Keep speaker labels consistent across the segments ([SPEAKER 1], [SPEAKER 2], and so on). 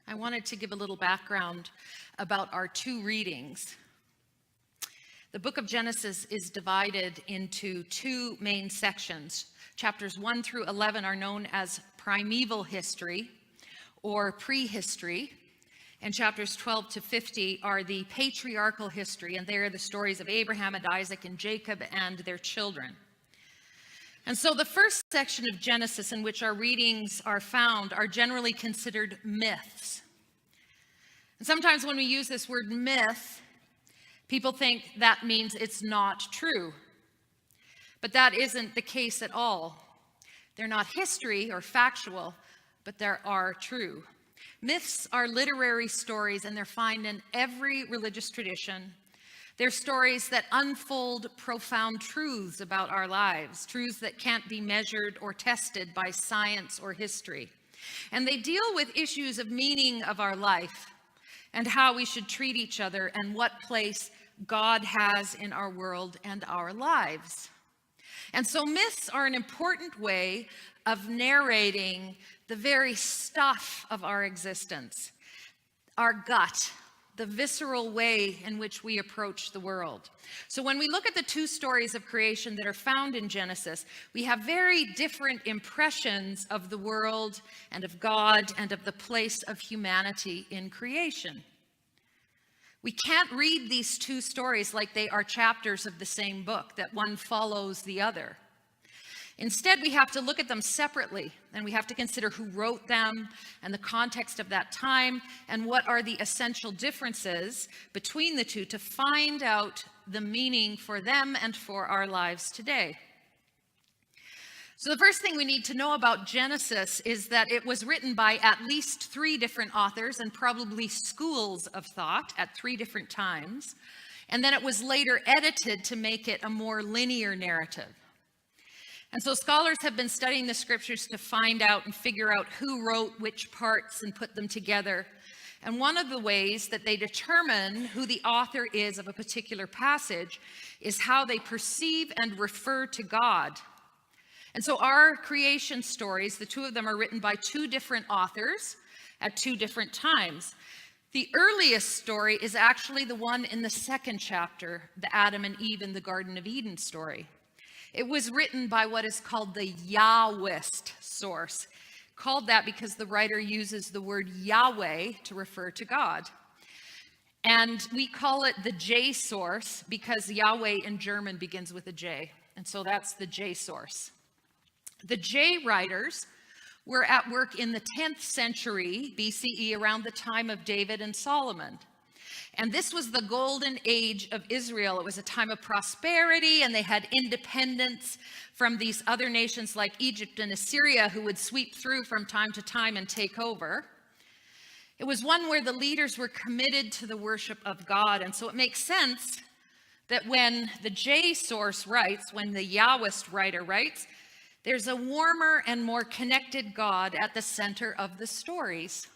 [SPEAKER 1] I wanted to give a little background about our two readings. The book of Genesis is divided into two main sections. Chapters 1 through 11 are known as primeval history or prehistory, and chapters 12 to 50 are the patriarchal history, and they are the stories of Abraham and Isaac and Jacob and their children. And so the first section of Genesis in which our readings are found are generally considered myths. And sometimes when we use this word myth, people think that means it's not true. But that isn't the case at all. They're not history or factual, but they are true. Myths are literary stories, and they're found in every religious tradition. They're stories that unfold profound truths about our lives, truths that can't be measured or tested by science or history. And they deal with issues of meaning of our life and how we should treat each other and what place God has in our world and our lives. And so myths are an important way of narrating the very stuff of our existence, our gut, the visceral way in which we approach the world. So when we look at the two stories of creation that are found in Genesis, we have very different impressions of the world and of God and of the place of humanity in creation. We can't read these two stories like they are chapters of the same book, that one follows the other. Instead, we have to look at them separately, and we have to consider who wrote them and the context of that time and what are the essential differences between the two to find out the meaning for them and for our lives today. So the first thing we need to know about Genesis is that it was written by at least 3 different authors and probably schools of thought at 3 different times, and then it was later edited to make it a more linear narrative. And so scholars have been studying the scriptures to find out and figure out who wrote which parts and put them together. And one of the ways that they determine who the author is of a particular passage is how they perceive and refer to God. And so our creation stories, the 2 of them are written by 2 different authors at 2 different times. The earliest story is actually the one in the 2nd chapter, the Adam and Eve in the Garden of Eden story. It was written by what is called the Yahwist source, called that because the writer uses the word Yahweh to refer to God. And we call it the J source because Yahweh in German begins with a J. And so that's the J source. The J writers were at work in the 10th century BCE around the time of David and Solomon. And this was the golden age of Israel. It was a time of prosperity, and they had independence from these other nations like Egypt and Assyria who would sweep through from time to time and take over. It was one where the leaders were committed to the worship of God. And so it makes sense that when the J source writes, when the Yahwist writer writes, there's a warmer and more connected God at the center of the stories.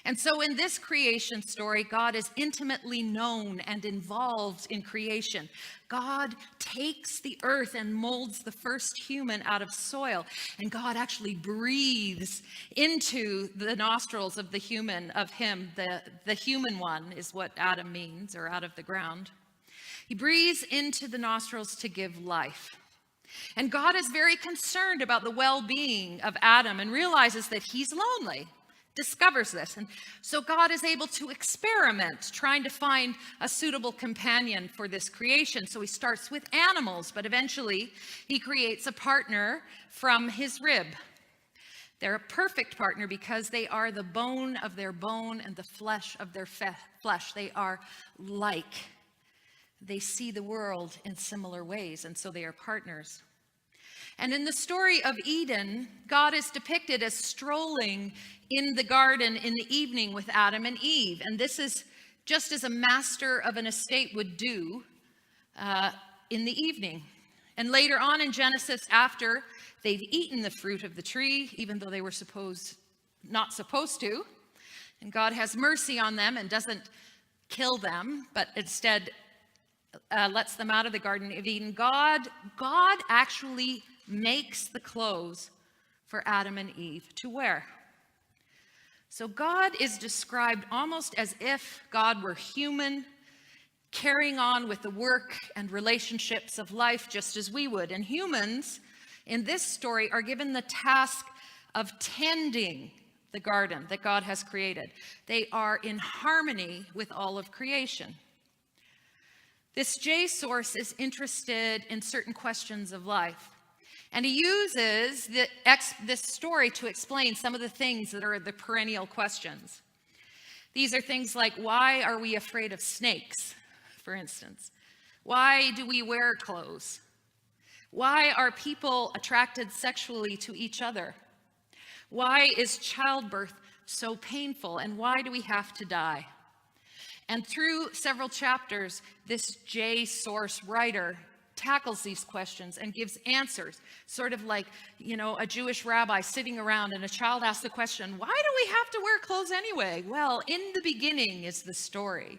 [SPEAKER 1] And so in this creation story, God is intimately known and involved in creation. God takes the earth and molds the first human out of soil. And God actually breathes into the nostrils of the human, of him. The human one is what Adam means, or out of the ground. He breathes into the nostrils to give life. And God is very concerned about the well-being of Adam and realizes that he's lonely. Discovers this. And so God is able to experiment, trying to find a suitable companion for this creation. So he starts with animals, but eventually he creates a partner from his rib. They're a perfect partner because they are the bone of their bone and the flesh of their flesh. They are like. They see the world in similar ways, and so they are partners. And in the story of Eden, God is depicted as strolling in the garden in the evening with Adam and Eve. And this is just as a master of an estate would do in the evening. And later on in Genesis, after they've eaten the fruit of the tree, even though they were not supposed to, and God has mercy on them and doesn't kill them, but instead lets them out of the Garden of Eden, God actually makes the clothes for Adam and Eve to wear. So God is described almost as if God were human, carrying on with the work and relationships of life just as we would. And humans in this story are given the task of tending the garden that God has created. They are in harmony with all of creation. This J source is interested in certain questions of life. And he uses this story to explain some of the things that are the perennial questions. These are things like, why are we afraid of snakes, for instance? Why do we wear clothes? Why are people attracted sexually to each other? Why is childbirth so painful? And why do we have to die? And through several chapters, this J source writer tackles these questions and gives answers, sort of like, a Jewish rabbi sitting around and a child asks the question, why do we have to wear clothes anyway? Well, in the beginning is the story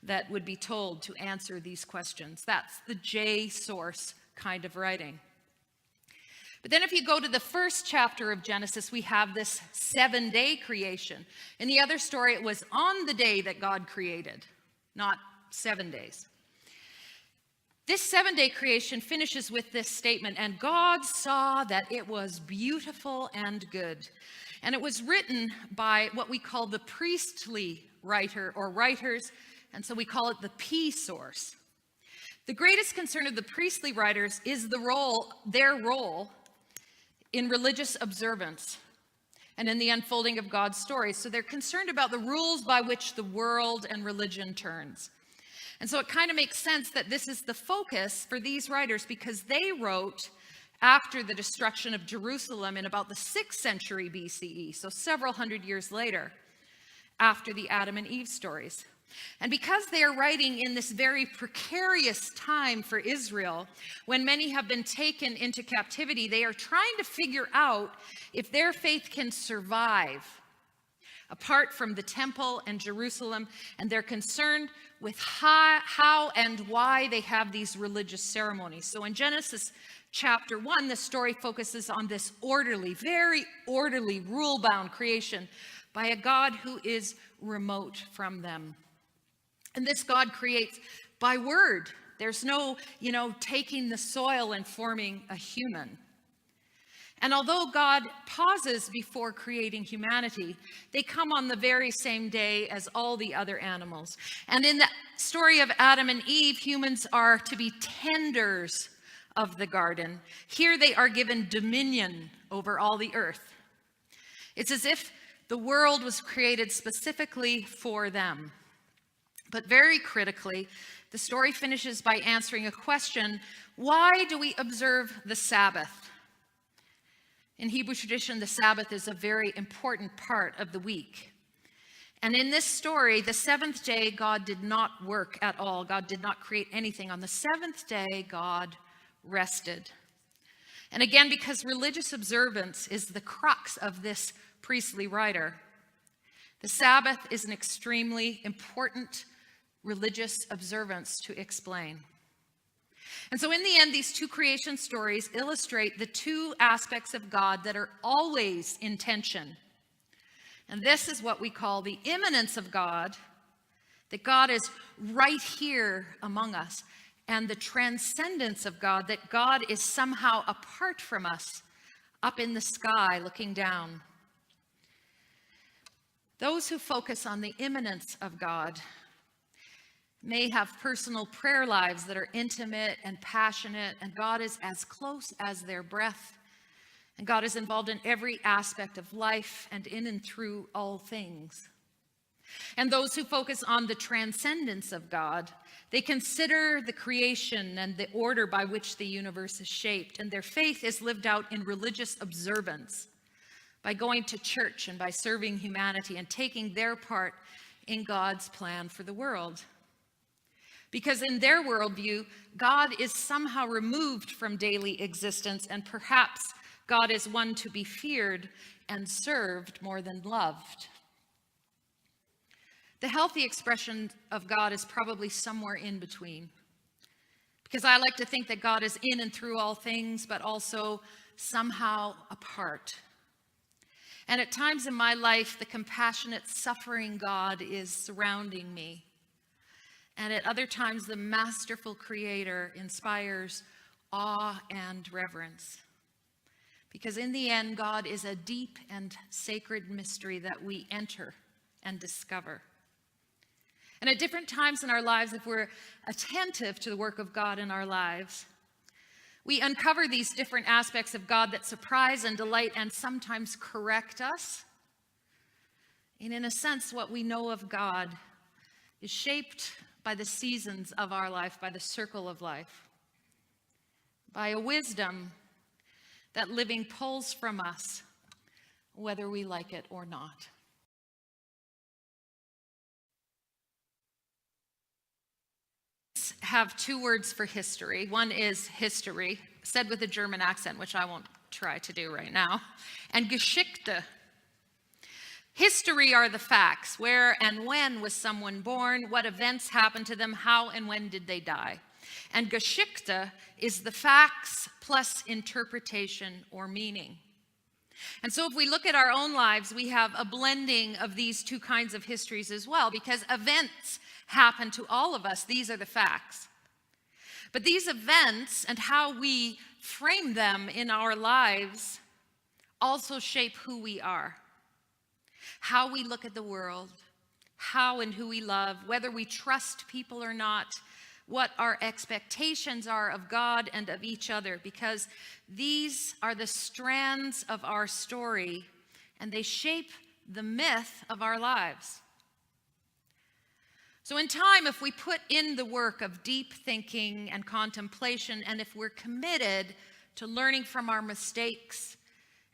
[SPEAKER 1] that would be told to answer these questions. That's the J source kind of writing. But then if you go to the first chapter of Genesis, we have this 7-day creation. In the other story, it was on the day that God created, not 7 days. This 7-day creation finishes with this statement, and God saw that it was beautiful and good. And it was written by what we call the priestly writer or writers, and so we call it the P source. The greatest concern of the priestly writers is their role in religious observance and in the unfolding of God's stories. So they're concerned about the rules by which the world and religion turns. And so it kind of makes sense that this is the focus for these writers, because they wrote after the destruction of Jerusalem in about the 6th century BCE, so several hundred years later, after the Adam and Eve stories. And because they are writing in this very precarious time for Israel, when many have been taken into captivity, they are trying to figure out if their faith can survive apart from the temple and Jerusalem, and they're concerned with how and why they have these religious ceremonies. So in Genesis chapter 1, the story focuses on this orderly, very orderly, rule-bound creation by a God who is remote from them. And this God creates by word. There's no, taking the soil and forming a human. And although God pauses before creating humanity, they come on the very same day as all the other animals. And in the story of Adam and Eve, humans are to be tenders of the garden. Here they are given dominion over all the earth. It's as if the world was created specifically for them. But very critically, the story finishes by answering a question: why do we observe the Sabbath? In Hebrew tradition, the Sabbath is a very important part of the week. And in this story, the 7th day, God did not work at all. God did not create anything. On the 7th day, God rested. And again, because religious observance is the crux of this priestly writer, the Sabbath is an extremely important religious observance to explain. And so in the end, these two creation stories illustrate the two aspects of God that are always in tension. And this is what we call the immanence of God, that God is right here among us, and the transcendence of God, that God is somehow apart from us, up in the sky looking down. Those who focus on the immanence of God may have personal prayer lives that are intimate and passionate, and God is as close as their breath, and God is involved in every aspect of life and in and through all things. And those who focus on the transcendence of God, they consider the creation and the order by which the universe is shaped, and their faith is lived out in religious observance by going to church and by serving humanity and taking their part in God's plan for the world. Because in their worldview, God is somehow removed from daily existence, and perhaps God is one to be feared and served more than loved. The healthy expression of God is probably somewhere in between. Because I like to think that God is in and through all things, but also somehow apart. And at times in my life, the compassionate, suffering God is surrounding me. And at other times, the masterful Creator inspires awe and reverence. Because in the end, God is a deep and sacred mystery that we enter and discover. And at different times in our lives, if we're attentive to the work of God in our lives, we uncover these different aspects of God that surprise and delight and sometimes correct us. And in a sense, what we know of God is shaped by the seasons of our life, by the circle of life, by a wisdom that living pulls from us, whether we like it or not. Have two words for history. One is history, said with a German accent, which I won't try to do right now, and Geschichte. History are the facts. Where and when was someone born? What events happened to them? How and when did they die? And Geschichte is the facts plus interpretation or meaning. And so if we look at our own lives, we have a blending of these two kinds of histories as well, because events happen to all of us. These are the facts. But these events and how we frame them in our lives also shape who we are, how we look at the world, how and who we love, whether we trust people or not, what our expectations are of God and of each other, because these are the strands of our story and they shape the myth of our lives. So in time, if we put in the work of deep thinking and contemplation, and if we're committed to learning from our mistakes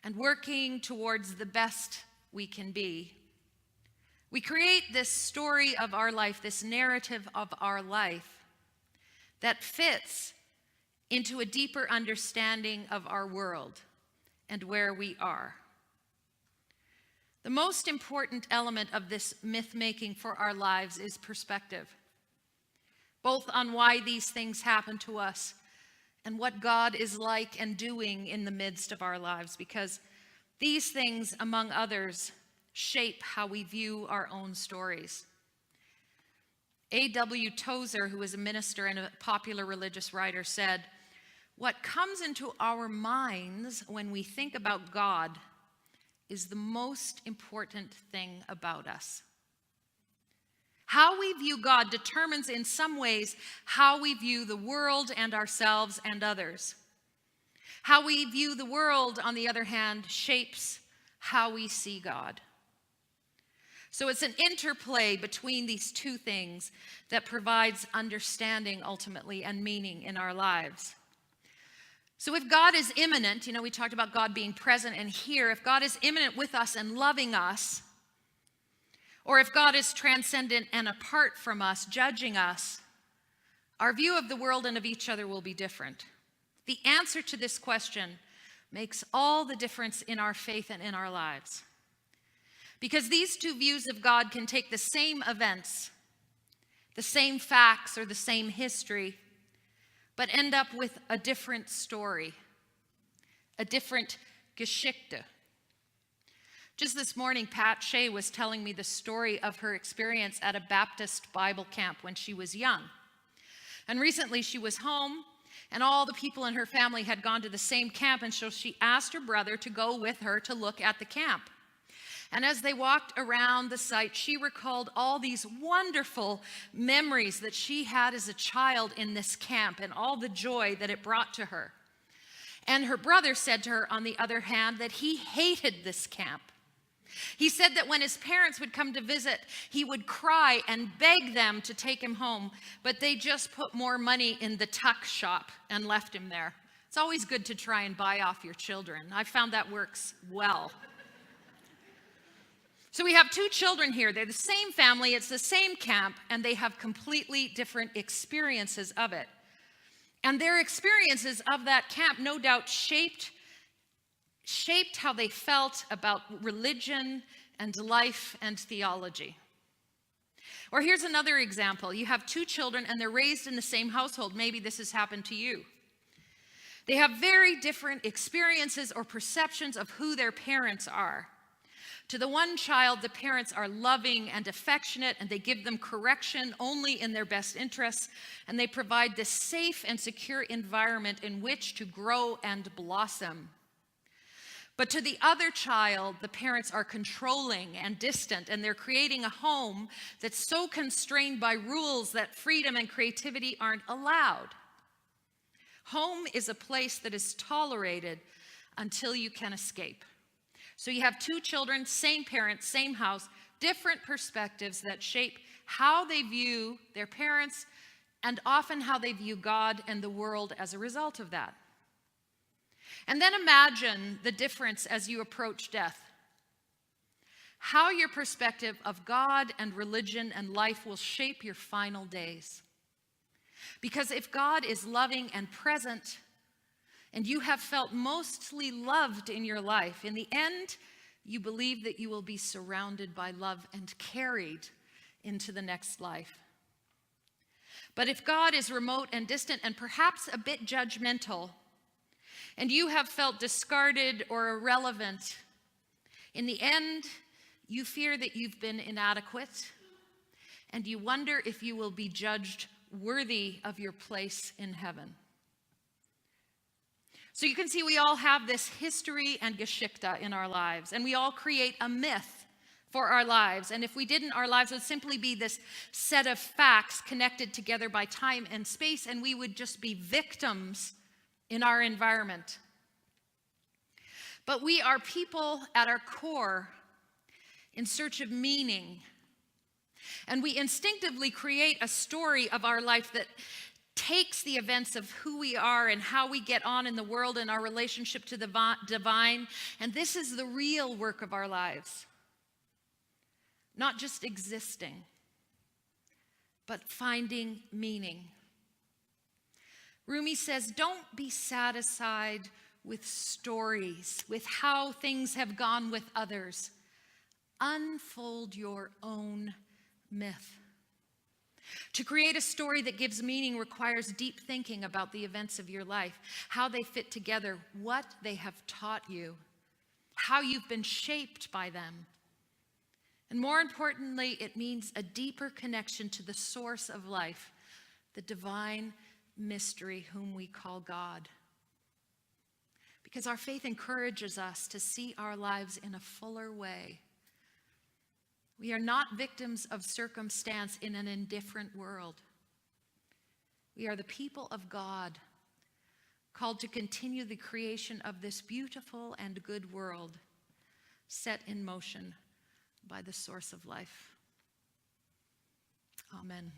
[SPEAKER 1] and working towards the best we can be, we create this story of our life, this narrative of our life that fits into a deeper understanding of our world and where we are. The most important element of this myth-making for our lives is perspective, both on why these things happen to us and what God is like and doing in the midst of our lives, because these things, among others, shape how we view our own stories. A.W. Tozer, who was a minister and a popular religious writer, said, "What comes into our minds when we think about God is the most important thing about us." How we view God determines in some ways how we view the world and ourselves and others. How we view the world, on the other hand, shapes how we see God. So it's an interplay between these two things that provides understanding ultimately and meaning in our lives. So if God is immanent, we talked about God being present and here, if God is immanent with us and loving us, or if God is transcendent and apart from us, judging us, our view of the world and of each other will be different. The answer to this question makes all the difference in our faith and in our lives. Because these two views of God can take the same events, the same facts or the same history, but end up with a different story, a different Geschichte. Just this morning, Pat Shea was telling me the story of her experience at a Baptist Bible camp when she was young. And recently she was home, and all the people in her family had gone to the same camp, and so she asked her brother to go with her to look at the camp. And as they walked around the site, she recalled all these wonderful memories that she had as a child in this camp and all the joy that it brought to her. And her brother said to her, on the other hand, that he hated this camp. He said that when his parents would come to visit, he would cry and beg them to take him home, but they just put more money in the tuck shop and left him there. It's always good to try and buy off your children. I found that works well. So we have two children here. They're the same family, it's the same camp, and they have completely different experiences of it. And their experiences of that camp no doubt shaped how they felt about religion and life and theology. Or here's another example. You have two children and they're raised in the same household. Maybe this has happened to you. They have very different experiences or perceptions of who their parents are. To the one child, the parents are loving and affectionate, and they give them correction only in their best interests, and they provide this safe and secure environment in which to grow and blossom. But to the other child, the parents are controlling and distant, and they're creating a home that's so constrained by rules that freedom and creativity aren't allowed. Home is a place that is tolerated until you can escape. So you have two children, same parents, same house, different perspectives that shape how they view their parents and often how they view God and the world as a result of that. And then imagine the difference as you approach death. How your perspective of God and religion and life will shape your final days. Because if God is loving and present, and you have felt mostly loved in your life, in the end, you believe that you will be surrounded by love and carried into the next life. But if God is remote and distant and perhaps a bit judgmental, and you have felt discarded or irrelevant, in the end, you fear that you've been inadequate, and you wonder if you will be judged worthy of your place in heaven. So you can see we all have this history and Geschichte in our lives, and we all create a myth for our lives. And if we didn't, our lives would simply be this set of facts connected together by time and space, and we would just be victims in our environment. But we are people at our core in search of meaning. And we instinctively create a story of our life that takes the events of who we are and how we get on in the world and our relationship to the divine. And this is the real work of our lives. Not just existing, but finding meaning. Rumi says, don't be satisfied with stories, with how things have gone with others. Unfold your own myth. To create a story that gives meaning requires deep thinking about the events of your life, how they fit together, what they have taught you, how you've been shaped by them. And more importantly, it means a deeper connection to the source of life, the divine mystery whom we call God. Because our faith encourages us to see our lives in a fuller way. We are not victims of circumstance in an indifferent world. We are the people of God, called to continue the creation of this beautiful and good world, set in motion by the source of life. Amen.